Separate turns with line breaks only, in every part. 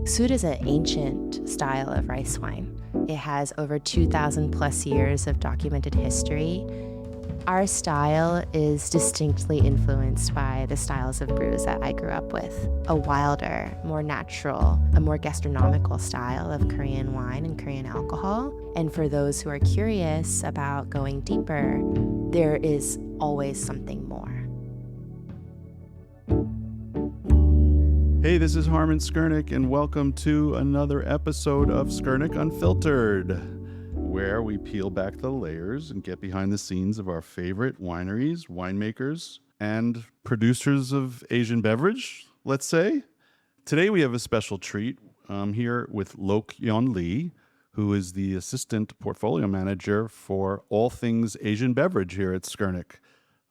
Sool is an ancient style of rice wine. It has over 2,000 plus years of documented history. Our style is distinctly influenced by the styles of brews that I grew up with. A wilder, more natural, a more gastronomical style of Korean wine and Korean alcohol. And for those who are curious about going deeper, there is always something more.
Hey, this is Harmon Skurnick, and welcome to another episode of Skurnick Unfiltered, where we peel back the layers and get behind the scenes of our favorite wineries, winemakers, and producers of Asian beverage, let's say. Today we have a special treat. I'm here with Lok Yeon Lee, who is the Assistant Portfolio Manager for all things Asian beverage here at Skurnick.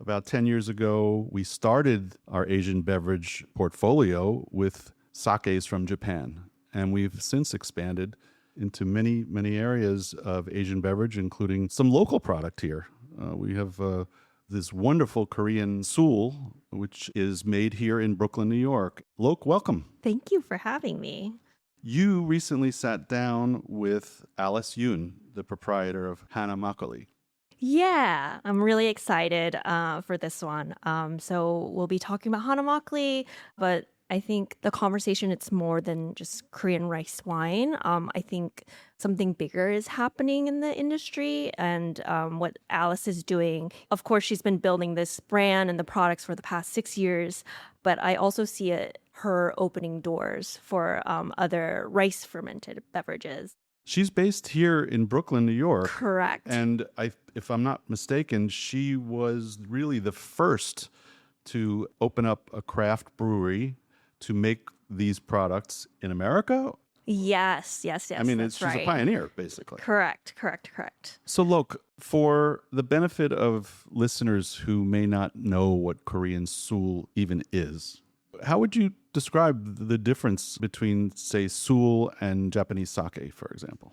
About 10 years ago, we started our Asian beverage portfolio with sakes from Japan. And we've since expanded into many, many areas of Asian beverage, including some local product here. We have this wonderful Korean Sool, which is made here in Brooklyn, New York. Lok, welcome.
Thank you for having me.
You recently sat down with Alice Yoon, the proprietor of Hana Makgeolli.
Yeah, I'm really excited for this one. So we'll be talking about Hana Makgeolli, but I think the conversation, it's more than just Korean rice wine. I think something bigger is happening in the industry, and what Alice is doing. Of course, she's been building this brand and the products for the past 6 years, but I also see her opening doors for other rice fermented beverages.
She's based here in Brooklyn, New York.
Correct.
And if I'm not mistaken, she was really the first to open up a craft brewery to make these products in America.
Yes.
I mean,
that's
she's
right.
a pioneer, basically.
Correct.
So, Lok, for the benefit of listeners who may not know what Korean Sool even is, how would you describe the difference between, say, Sool and Japanese sake, for example?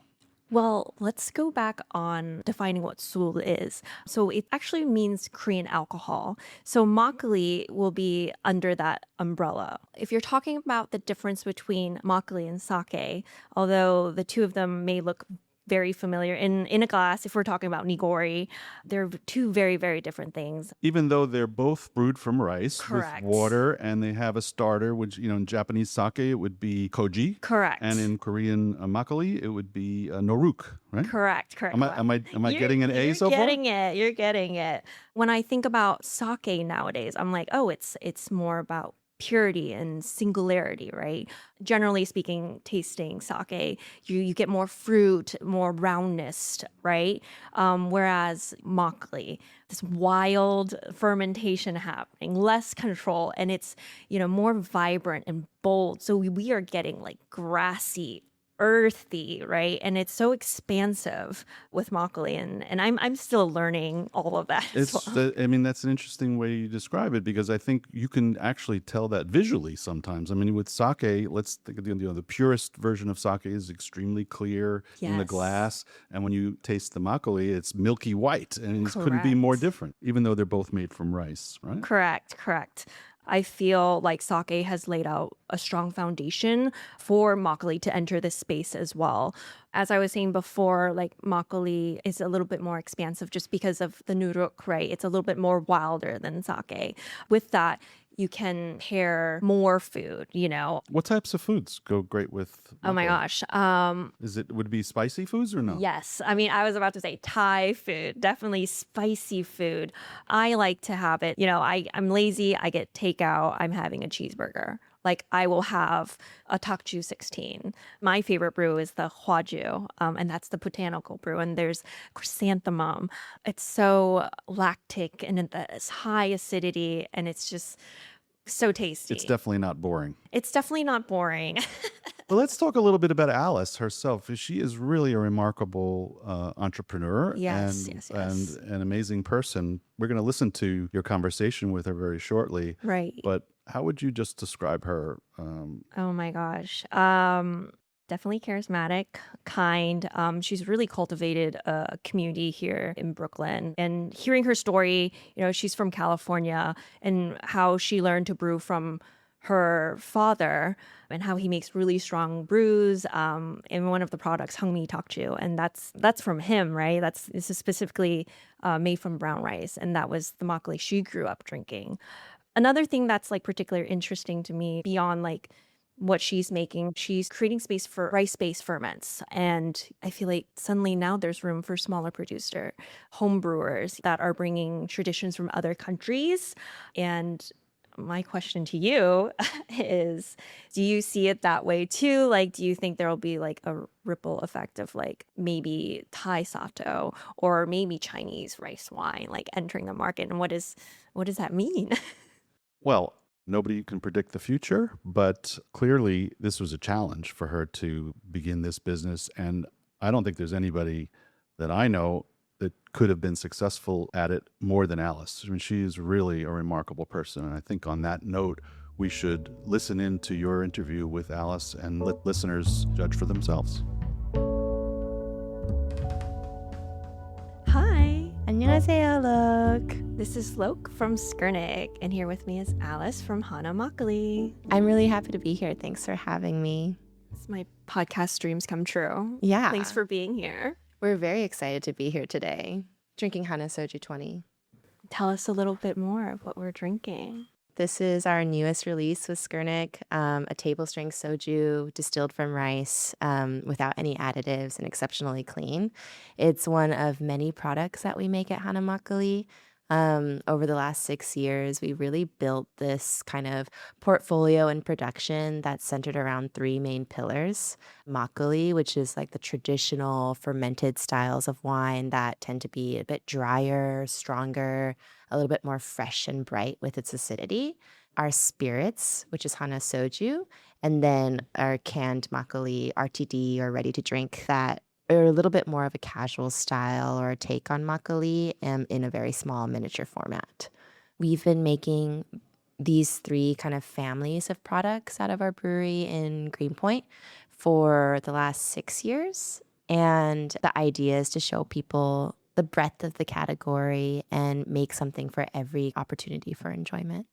Well, let's go back on defining what Sool is. So it actually means Korean alcohol. So makgeolli will be under that umbrella. If you're talking about the difference between makgeolli and sake, although the two of them may look very familiar in a glass, if we're talking about nigori, they're two very, very different things.
Even though they're both brewed from rice
Correct.
with water, and they have a starter, which, in Japanese sake, it would be koji.
Correct.
And in Korean makgeolli, it would be noruk, right?
Correct.
Am I getting an A so far?
You're getting it. When I think about sake nowadays, I'm like, oh, it's more about purity and singularity, right? Generally speaking, tasting sake, you get more fruit, more roundness, right? Whereas makgeolli, this wild fermentation happening, less control, and it's more vibrant and bold. So we are getting like grassy, earthy, right? And it's so expansive with makgeolli, and I'm still learning all of that as well.
That's an interesting way you describe it, because I think you can actually tell that visually sometimes. I mean, with sake, let's think of the purest version of sake is extremely clear in the
Yes.
glass, and when you taste the makgeolli, it's milky white, and it couldn't be more different, even though they're both made from rice, right?
Correct. I feel like sake has laid out a strong foundation for makgeolli to enter this space as well. As I was saying before, like makgeolli is a little bit more expansive just because of the nuruk, right? It's a little bit more wilder than sake. With that, you can pair more food,
What types of foods go great with
Oh my
makgeolli?
gosh.
Would it be spicy foods or no?
Yes. I mean, I was about to say Thai food, definitely spicy food. I like to have it, I'm lazy. I get takeout. I'm having a cheeseburger. Like I will have a Takju 16. My favorite brew is the Hwaju, and that's the botanical brew. And there's chrysanthemum. It's so lactic and it's high acidity, and it's just so tasty.
It's definitely not boring.
It's definitely not boring.
Well, let's talk a little bit about Alice herself. She is really a remarkable entrepreneur
Yes.
and an amazing person. We're going to listen to your conversation with her very shortly.
Right.
But how would you just describe her?
Oh my gosh. Definitely charismatic, kind. She's really cultivated a community here in Brooklyn. And hearing her story, she's from California, and how she learned to brew from her father and how he makes really strong brews. In one of the products, Hangmi Takju, and that's from him, right? This is specifically made from brown rice, and that was the makgeolli she grew up drinking. Another thing that's like particularly interesting to me beyond like what she's making, she's creating space for rice-based ferments. And I feel like suddenly now there's room for smaller producer, home brewers that are bringing traditions from other countries. And my question to you is, do you see it that way too? Like, do you think there will be like a ripple effect of like maybe Thai sato or maybe Chinese rice wine like entering the market? And what does that mean?
Well, nobody can predict the future, but clearly this was a challenge for her to begin this business. And I don't think there's anybody that I know that could have been successful at it more than Alice. I mean, she's really a remarkable person. And I think on that note, we should listen in to your interview with Alice and let listeners judge for themselves.
Hi,
안녕하세요, look.
this is Lok from Skurnik, and here with me is Alice from Hana Makgeolli.
I'm really happy to be here. Thanks for having me.
It's my podcast dreams come true.
Yeah.
Thanks for being here.
We're very excited to be here today, drinking Hana Soju 20.
Tell us a little bit more of what we're drinking.
This is our newest release with Skurnik, a table strength soju distilled from rice without any additives and exceptionally clean. It's one of many products that we make at Hana Makgeolli. Over the last 6 years, we really built this kind of portfolio and production that's centered around 3 main pillars. Makgeolli, which is like the traditional fermented styles of wine that tend to be a bit drier, stronger, a little bit more fresh and bright with its acidity. Our spirits, which is Hana Soju, and then our canned Makgeolli RTD or ready to drink that are a little bit more of a casual style or a take on makgeolli in a very small miniature format. We've been making these 3 kind of families of products out of our brewery in Greenpoint for the last 6 years. And the idea is to show people the breadth of the category and make something for every opportunity for enjoyment.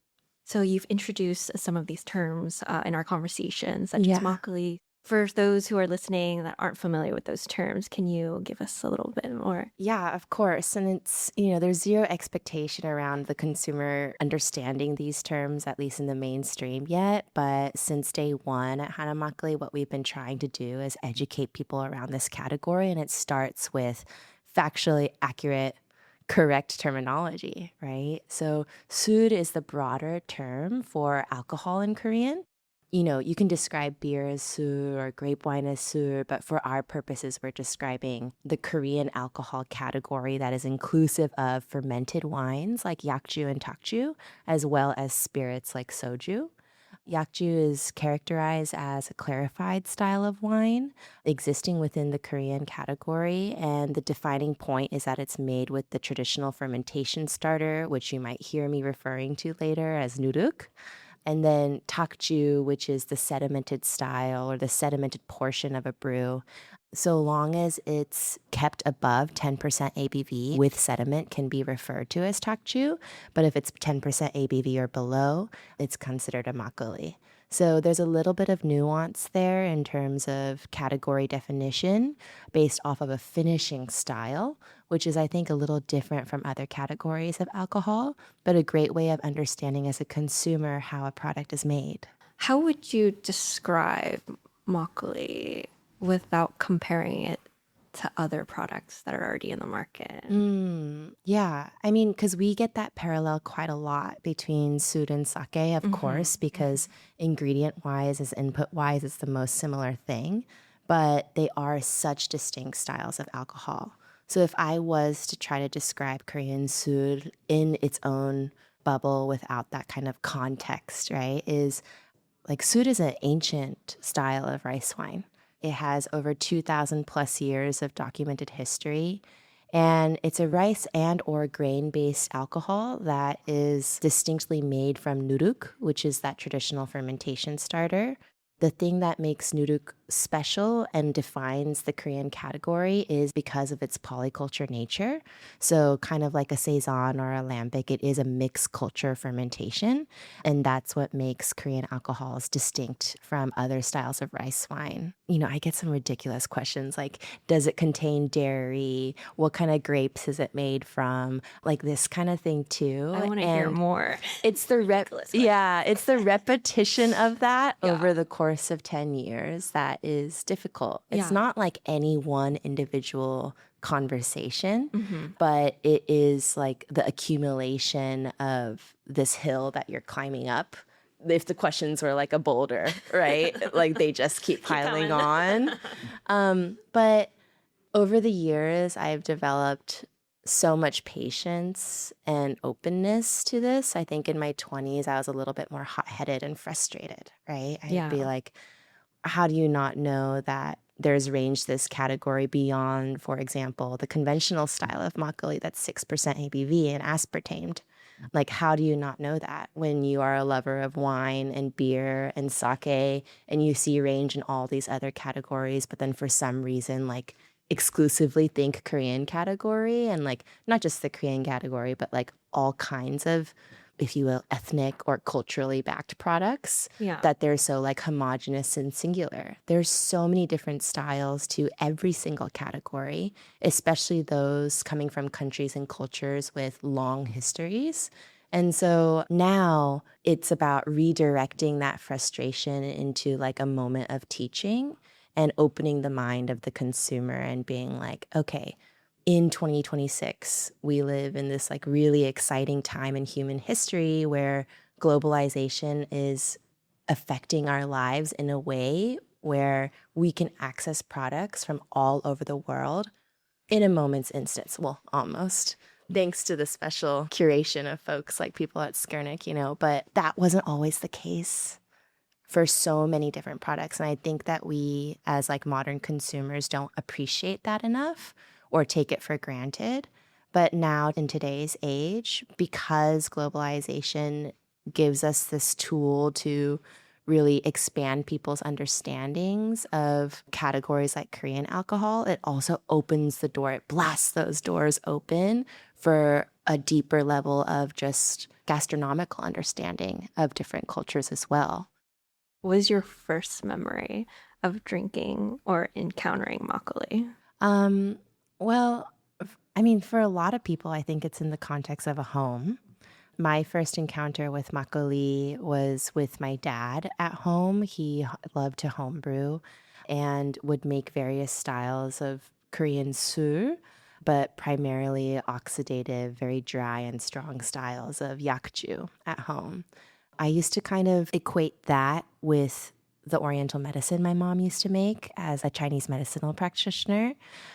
So you've introduced some of these terms in our conversations, such
Yeah.
as makgeolli. For those who are listening that aren't familiar with those terms, can you give us a little bit more?
Yeah, of course. And it's, there's zero expectation around the consumer understanding these terms, at least in the mainstream yet. But since day one at Hana Makgeolli, what we've been trying to do is educate people around this category. And it starts with factually accurate, correct terminology, right? So sud is the broader term for alcohol in Korean. You can describe beer as sur or grape wine as sur, but for our purposes, we're describing the Korean alcohol category that is inclusive of fermented wines like yakju and takju, as well as spirits like soju. Yakju is characterized as a clarified style of wine existing within the Korean category, and the defining point is that it's made with the traditional fermentation starter, which you might hear me referring to later as nuruk. And then takju, which is the sedimented style or the sedimented portion of a brew. So long as it's kept above 10% ABV with sediment can be referred to as takju. But if it's 10% ABV or below, it's considered a makgeolli. So there's a little bit of nuance there in terms of category definition based off of a finishing style, which is, I think, a little different from other categories of alcohol, but a great way of understanding as a consumer how a product is made.
How would you describe makgeolli without comparing it to other products that are already in the market?
Yeah, I mean, because we get that parallel quite a lot between sud and sake, of course, because ingredient-wise, as input-wise, it's the most similar thing, but they are such distinct styles of alcohol. So if I was to try to describe Korean sud in its own bubble without that kind of context, right, is like sud is an ancient style of rice wine. It has over 2,000 plus years of documented history. And it's a rice and or grain-based alcohol that is distinctly made from nuruk, which is that traditional fermentation starter. The thing that makes nuruk special and defines the Korean category is because of its polyculture nature. So kind of like a saison or a lambic, it is a mixed culture fermentation. And that's what makes Korean alcohols distinct from other styles of rice wine. I get some ridiculous questions like, does it contain dairy? What kind of grapes is it made from? Like this kind of thing too.
I want to hear more.
It's the it's the repetition of that
Yeah.
over the course of 10 years that is difficult. It's
Yeah.
not like any one individual conversation,
Mm-hmm.
but it is like the accumulation of this hill that you're climbing up. If the questions were like a boulder, right? Like they just keep piling on. But over the years, I've developed so much patience and openness to this. I think in my 20s, I was a little bit more hot-headed and frustrated, right? I'd be
Yeah.
like, how do you not know that there's range this category beyond, for example, the conventional style of makgeolli that's 6% ABV and aspartamed? Like, how do you not know that when you are a lover of wine and beer and sake and you see range in all these other categories, but then for some reason, like, exclusively think Korean category and like not just the Korean category, but like all kinds of, if you will, ethnic or culturally backed products,
Yeah.
that they're so like homogenous and singular. There's so many different styles to every single category, especially those coming from countries and cultures with long histories. And so now it's about redirecting that frustration into like a moment of teaching and opening the mind of the consumer and being like, okay, in 2026, we live in this like really exciting time in human history where globalization is affecting our lives in a way where we can access products from all over the world in a moment's instance. Well, almost. Thanks to the special curation of folks like people at Skurnik, but that wasn't always the case for so many different products. And I think that we as like modern consumers don't appreciate that enough or take it for granted. But now in today's age, because globalization gives us this tool to really expand people's understandings of categories like Korean alcohol, it also opens the door, it blasts those doors open for a deeper level of just gastronomical understanding of different cultures as well.
What was your first memory of drinking or encountering makgeolli?
Well, I mean, for a lot of people, I think it's in the context of a home. My first encounter with makgeolli was with my dad at home. He loved to homebrew and would make various styles of Korean Sool, but primarily oxidative, very dry and strong styles of yakju at home. I used to kind of equate that with the Oriental medicine my mom used to make as a Chinese medicinal practitioner.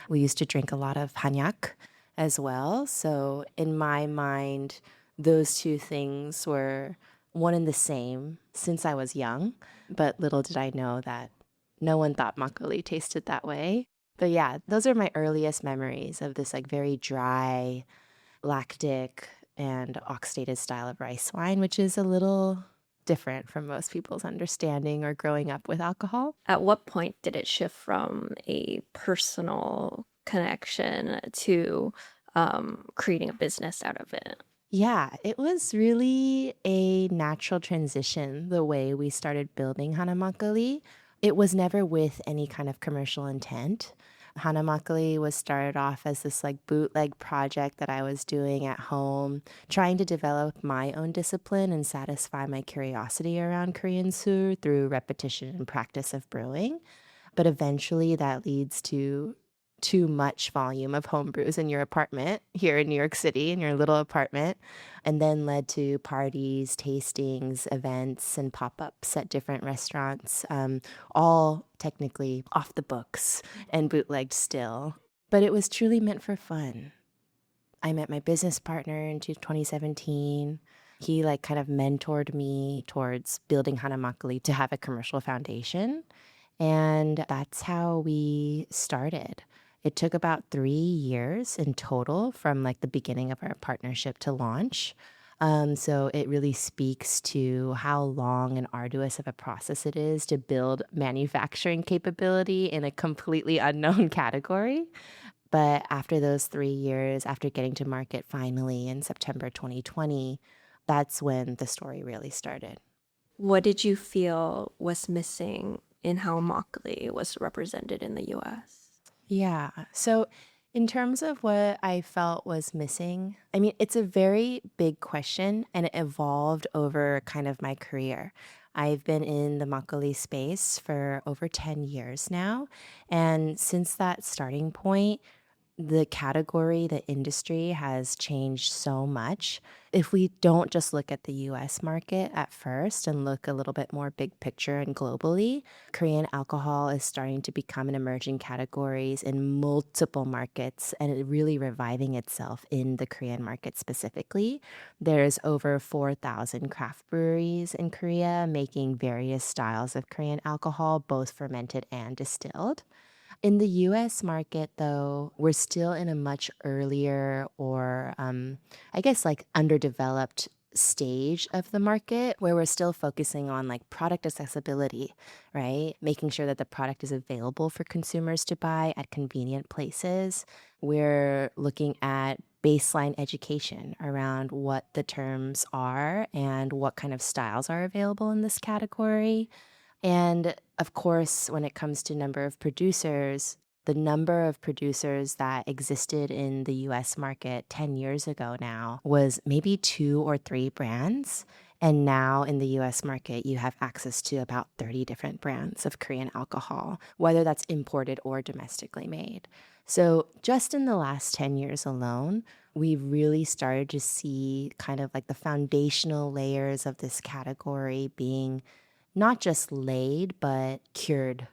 We used to drink a lot of hanyak as well. So in my mind, those two things were one and the same since I was young. But little did I know that no one thought makgeolli tasted that way. But yeah, those are my earliest memories of this like very dry, lactic, and oxidated style of rice wine, which is a little different from most people's understanding or growing up with alcohol.
At what point did it shift from a personal connection to creating a business out of it?
Yeah, it was really a natural transition the way we started building Hana Makgeolli. It was never with any kind of commercial intent. Hana Makgeolli was started off as this like bootleg project that I was doing at home, trying to develop my own discipline and satisfy my curiosity around Korean Sool through repetition and practice of brewing. But eventually that leads to too much volume of home brews in your apartment here in New York City, in your little apartment, and then led to parties, tastings, events, and pop-ups at different restaurants, all technically off the books and bootlegged still. But it was truly meant for fun. I met my business partner in 2017. He like kind of mentored me towards building Hana Makgeolli to have a commercial foundation. And that's how we started. It took about 3 years in total from like the beginning of our partnership to launch. So it really speaks to how long and arduous of a process it is to build manufacturing capability in a completely unknown category. But after those 3 years, after getting to market finally in September 2020, that's when the story really started.
What did you feel was missing in how makgeolli was represented in the US?
Yeah. So, in terms of what I felt was missing, I mean, it's a very big question and it evolved over kind of my career. I've been in the makgeolli space for over 10 years now. And since that starting point, the category, the industry has changed so much. If we don't just look at the US market at first and look a little bit more big picture and globally, Korean alcohol is starting to become an emerging categories in multiple markets and it really reviving itself in the Korean market specifically. There's over 4,000 craft breweries in Korea making various styles of Korean alcohol, both fermented and distilled. In the US market, though, we're still in a much earlier or I guess like underdeveloped stage of the market where we're still focusing on like product accessibility, right? Making sure that the product is available for consumers to buy at convenient places. We're looking at baseline education around what the terms are and what kind of styles are available in this category. And of course, when it comes to number of producers, the number of producers that existed in the US market 10 years ago now was maybe 2 or 3 brands. And now in the US market, you have access to about 30 different brands of Korean alcohol, whether that's imported or domestically made. So just in the last 10 years alone, we've really started to see kind of like the foundational layers of this category being not just laid, but cured,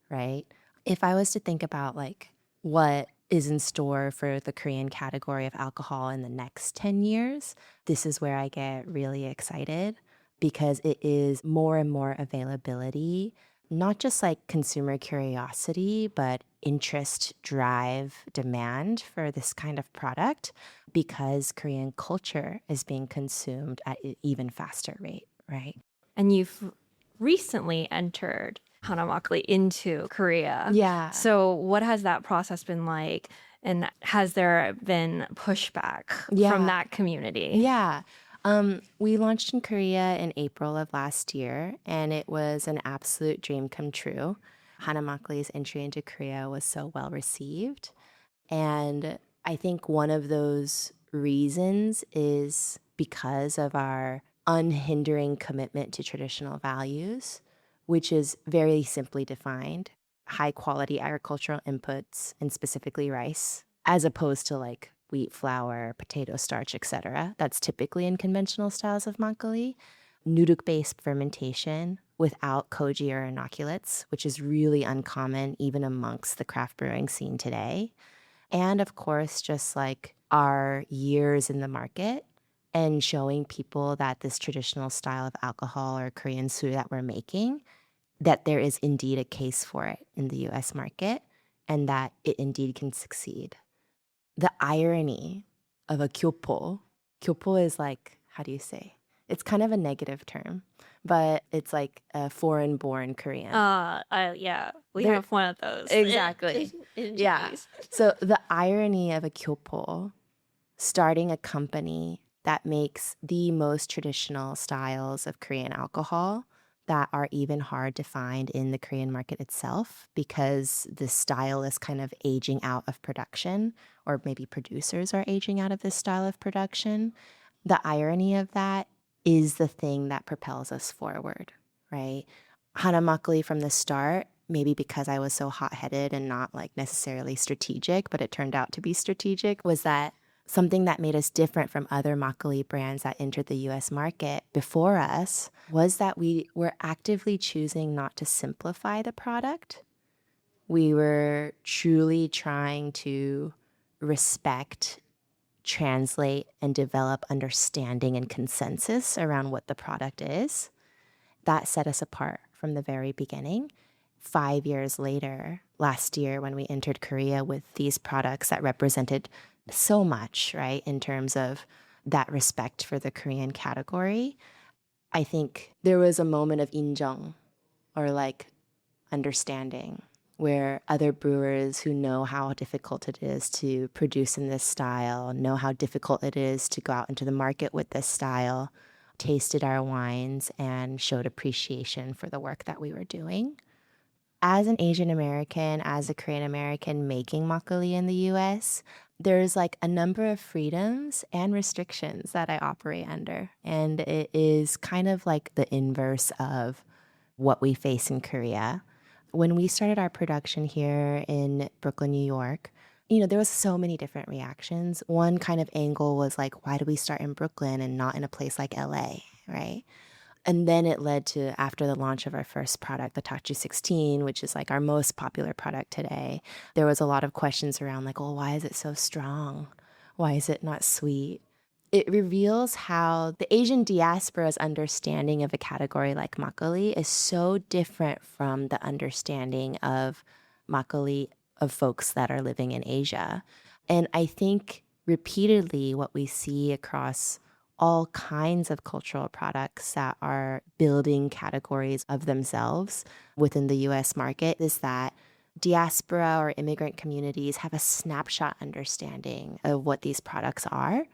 right? If I was to think about like what is in store for the Korean category of alcohol in the next 10 years, this is where I get really excited because it is more and more availability, not just like consumer curiosity, but interest, drive, demand for this kind of product because Korean culture is being consumed at an even faster rate, right?
And you've recently entered Hana makgeolli into Korea.
Yeah.
So what has that process been like? And has there been pushback
Yeah.
from that community?
Yeah. We launched in Korea in April of last year, and it was an absolute dream come true. Hana Makgeolli's entry into Korea was so well received. And I think one of those reasons is because of our unhindering commitment to traditional values, which is very simply defined high quality agricultural inputs, and specifically rice, as opposed to like wheat flour, potato starch, etc. That's typically in conventional styles of makgeolli. Nuruk-based fermentation without koji or inoculates, which is really uncommon even amongst the craft brewing scene today. And of course, just like our years in the market and showing people that this traditional style of alcohol or Korean soul that we're making, that there is indeed a case for it in the US market and that it indeed can succeed. The irony of a kyopo is like, how do you say? It's kind of a negative term, but it's like a foreign-born Korean.
Yeah, we
There-
have one of those.
Exactly.
In
Yeah.
Japanese.
So the irony of a kyopo starting a company that makes the most traditional styles of Korean alcohol that are even hard to find in the Korean market itself because the style is kind of aging out of production, or maybe producers are aging out of this style of production. The irony of that is the thing that propels us forward, right? Hana Makgeolli from the start, maybe because I was so hot-headed and not like necessarily strategic, but it turned out to be strategic, was that something that made us different from other makgeolli brands that entered the US market before us was that we were actively choosing not to simplify the product. We were truly trying to respect, translate, and develop understanding and consensus around what the product is. That set us apart from the very beginning. 5 years later, last year, when we entered Korea with these products that represented so much, right, in terms of that respect for the Korean category. I think there was a moment of injeong, or like understanding, where other brewers who know how difficult it is to produce in this style, know how difficult it is to go out into the market with this style, tasted our wines and showed appreciation for the work that we were doing. As an Asian American, as a Korean American making makgeolli in the US, there's like a number of freedoms and restrictions that I operate under. And it is kind of like the inverse of what we face in Korea. When we started our production here in Brooklyn, New York, there was so many different reactions. One kind of angle was like, why do we start in Brooklyn and not in a place like LA, right? And then it led to, after the launch of our first product, the Tachu 16, which is like our most popular product today, there was a lot of questions around like, well, why is it so strong? Why is it not sweet? It reveals how the Asian diaspora's understanding of a category like makgeolli is so different from the understanding of makgeolli of folks that are living in Asia. And I think repeatedly what we see across all kinds of cultural products that are building categories of themselves within the US market is that diaspora or immigrant communities have a snapshot understanding of what these products are.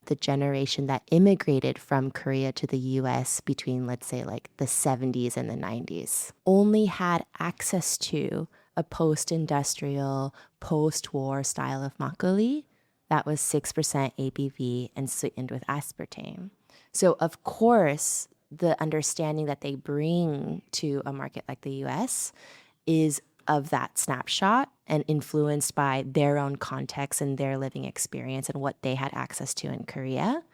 The generation that immigrated from Korea to the US between, let's say, like the 70s and the 90s only had access to a post-industrial, post-war style of makgeolli that was 6% ABV and sweetened with aspartame. So, of course, the understanding that they bring to a market like the US is of that snapshot and influenced by their own context and their living experience and what they had access to in Korea.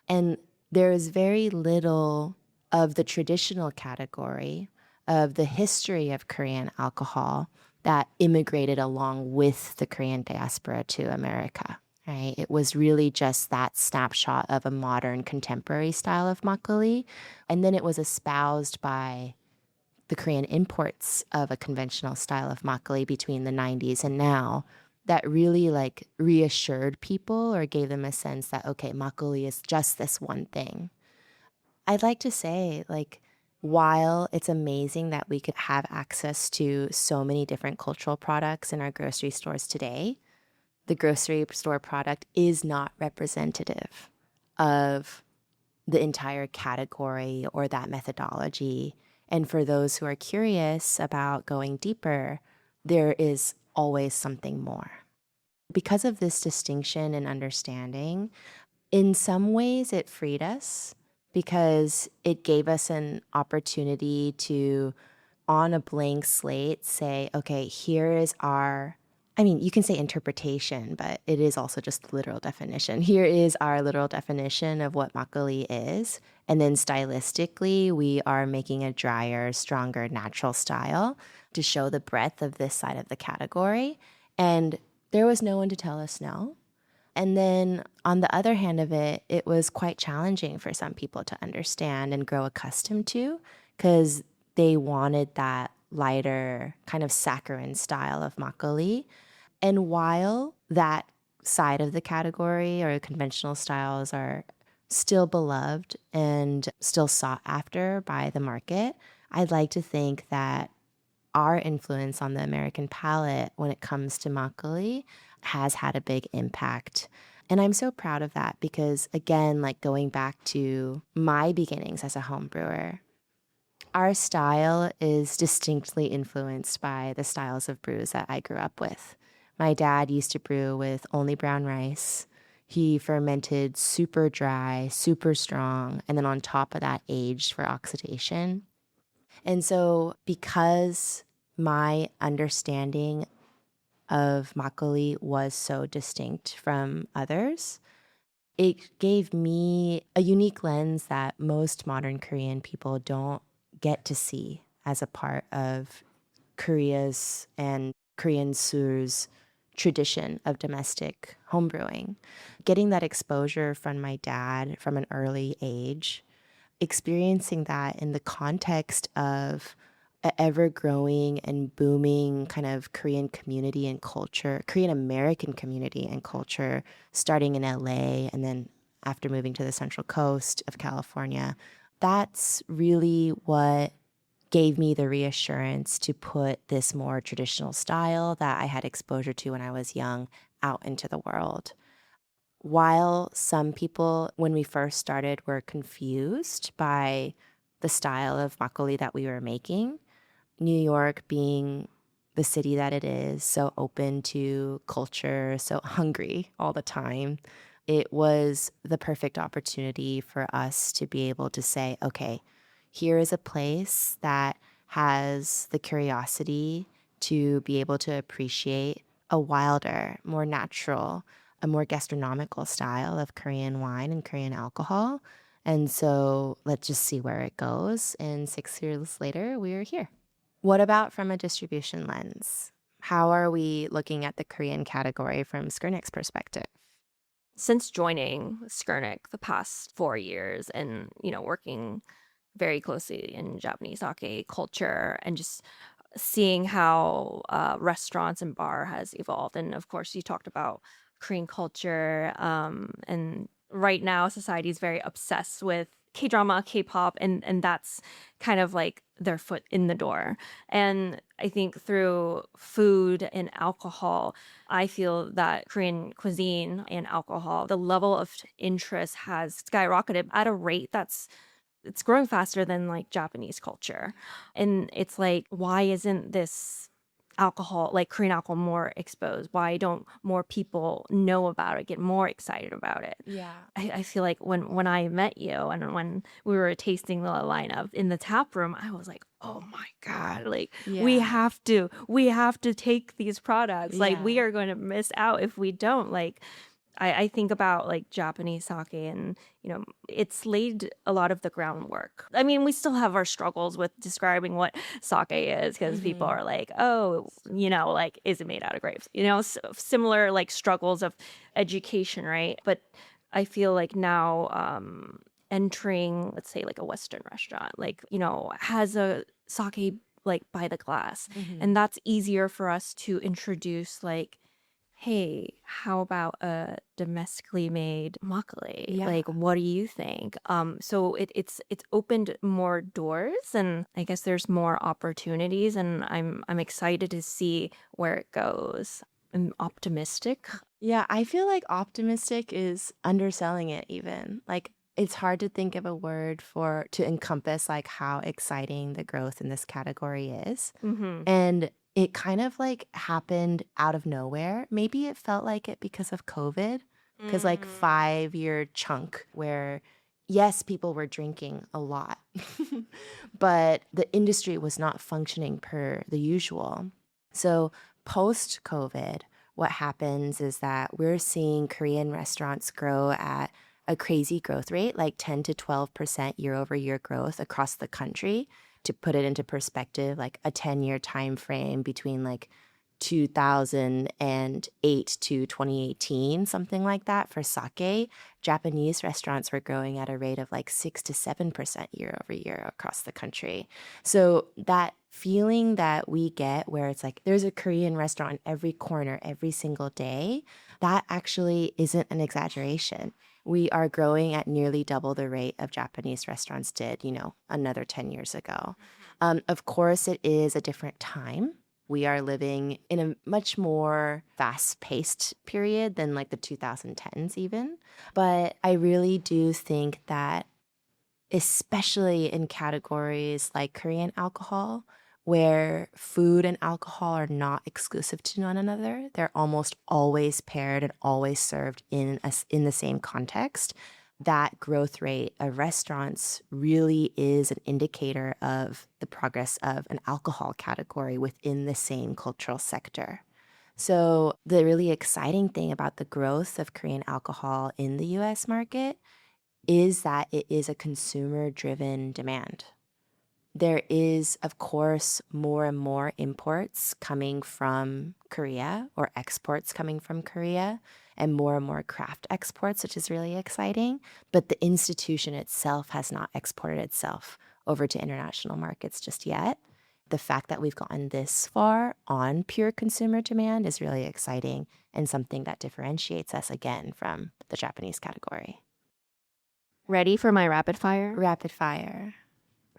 And there is very little of the traditional category of the history of Korean alcohol that immigrated along with the Korean diaspora to America. Right? It was really just that snapshot of a modern contemporary style of makgeolli. And then it was espoused by the Korean imports of a conventional style of makgeolli between the 90s and now that really like reassured people or gave them a sense that, okay, makgeolli is just this one thing. I'd like to say, like, while it's amazing that we could have access to so many different cultural products in our grocery stores today, the grocery store product is not representative of the entire category or that methodology. And for those who are curious about going deeper, there is always something more. Because of this distinction and understanding, in some ways it freed us because it gave us an opportunity to, on a blank slate, say, okay, here is our, you can say interpretation, but it is also just the literal definition. Here is our literal definition of what makgeolli is. And then stylistically, we are making a drier, stronger, natural style to show the breadth of this side of the category. And there was no one to tell us no. And then on the other hand of it, it was quite challenging for some people to understand and grow accustomed to because they wanted that lighter kind of saccharine style of makgeolli. And while that side of the category or conventional styles are still beloved and still sought after by the market, I'd like to think that our influence on the American palate when it comes to makgeolli has had a big impact. And I'm so proud of that because, again, like going back to my beginnings as a home brewer, our style is distinctly influenced by the styles of brews that I grew up with. My dad used to brew with only brown rice. He fermented super dry, super strong, and then on top of that, aged for oxidation. And so because my understanding of makgeolli was so distinct from others, it gave me a unique lens that most modern Korean people don't get to see as a part of Korea's and Korean Sool's tradition of domestic homebrewing. Getting that exposure from my dad from an early age, experiencing that in the context of an ever-growing and booming kind of Korean community and culture, Korean American community and culture, starting in LA and then after moving to the Central Coast of California. That's really what gave me the reassurance to put this more traditional style that I had exposure to when I was young out into the world. While some people, when we first started, were confused by the style of makgeolli that we were making, New York being the city that it is, so open to culture, so hungry all the time, it was the perfect opportunity for us to be able to say, okay, here is a place that has the curiosity to be able to appreciate a wilder, more natural, a more gastronomical style of Korean wine and Korean alcohol. And so let's just see where it goes. And 6 years later, we are here. What about from a distribution lens? How are we looking at the Korean category from Skurnik's perspective?
Since joining Skurnik the past 4 years and, working very closely in Japanese sake culture and just seeing how restaurants and bar has evolved. And of course, you talked about Korean culture. And right now, society is very obsessed with K-drama, K-pop, and that's kind of like their foot in the door. And I think through food and alcohol, I feel that Korean cuisine and alcohol, the level of interest has skyrocketed at a rate it's growing faster than like Japanese culture. And it's like, why isn't this alcohol, like Korean alcohol, more exposed? Why don't more people know about it, get more excited about it?
Yeah.
I feel like when I met you and when we were tasting the lineup in the tap room, I was like, oh my God, like we have to take these products. Like we are going to miss out if we don't. Like I think about like Japanese sake and, it's laid a lot of the groundwork. I mean, we still have our struggles with describing what sake is because people are like, oh, like, is it made out of grapes? Similar like struggles of education, right? But I feel like now entering, let's say, like a Western restaurant, like, has a sake like by the glass. And that's easier for us to introduce like, hey, how about a domestically made makgeolli?
Yeah.
Like, what do you think? So it's opened more doors, and I guess there's more opportunities, and I'm excited to see where it goes. I'm optimistic.
Yeah, I feel like optimistic is underselling it even. Like it's hard to think of a word to encompass like how exciting the growth in this category is. And it kind of like happened out of nowhere. Maybe it felt like it because of COVID, because like 5-year chunk where yes, people were drinking a lot, but the industry was not functioning per the usual. So post COVID, what happens is that we're seeing Korean restaurants grow at a crazy growth rate, like 10 to 12% year over year growth across the country. To put it into perspective, like a 10-year time frame between like 2008 to 2018, something like that for sake, Japanese restaurants were growing at a rate of like 6 to 7% year over year across the country. So that feeling that we get where it's like there's a Korean restaurant in every corner every single day, that actually isn't an exaggeration. We are growing at nearly double the rate of Japanese restaurants did, another 10 years ago. Of course, it is a different time. We are living in a much more fast-paced period than like the 2010s even. But I really do think that especially in categories like Korean alcohol, where food and alcohol are not exclusive to one another. They're almost always paired and always served in the same context. That growth rate of restaurants really is an indicator of the progress of an alcohol category within the same cultural sector. So the really exciting thing about the growth of Korean alcohol in the US market is that it is a consumer-driven demand. There is, of course, more and more imports coming from Korea or exports coming from Korea and more craft exports, which is really exciting. But the institution itself has not exported itself over to international markets just yet. The fact that we've gotten this far on pure consumer demand is really exciting and something that differentiates us again from the Japanese category.
Ready for my rapid fire?
Rapid fire.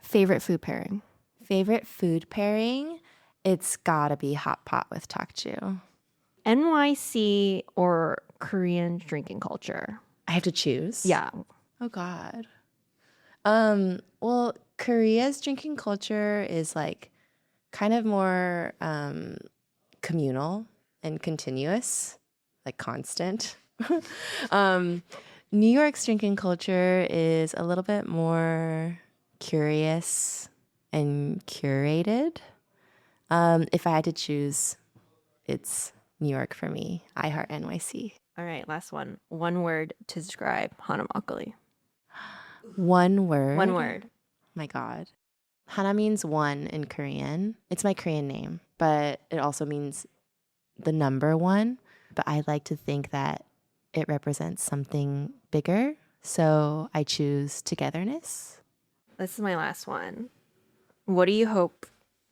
Favorite food pairing?
Favorite food pairing? It's gotta be hot pot with tteokju.
NYC or Korean drinking culture?
I have to choose?
Yeah.
Oh God. Well, Korea's drinking culture is like kind of more communal and continuous, like constant. New York's drinking culture is a little bit more curious and curated. If I had to choose, it's New York for me. I heart NYC.
All right, last one. One word to describe Hana Makgeolli.
One word.
One word.
My God. Hana means one in Korean. It's my Korean name, but it also means the number one. But I like to think that it represents something bigger. So I choose togetherness.
This is my last one. What do you hope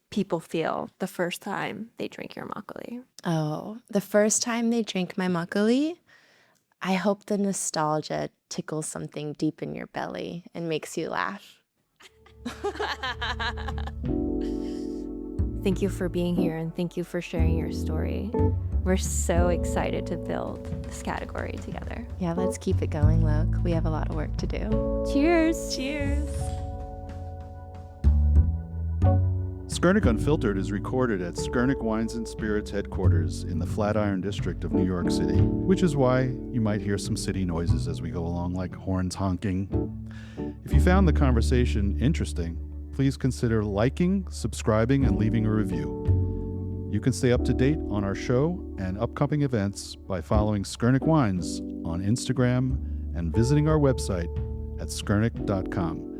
people feel the first time they drink your makgeolli?
Oh, the first time they drink my makgeolli, I hope the nostalgia tickles something deep in your belly and makes you laugh.
Thank you for being here and thank you for sharing your story. We're so excited to build this category together.
Yeah, let's keep it going, Loke. We have a lot of work to do.
Cheers.
Cheers.
Skurnik Unfiltered is recorded at Skurnik Wines and Spirits headquarters in the Flatiron District of New York City, which is why you might hear some city noises as we go along, like horns honking. If you found the conversation interesting, please consider liking, subscribing, and leaving a review. You can stay up to date on our show and upcoming events by following Skurnik Wines on Instagram and visiting our website at skurnik.com.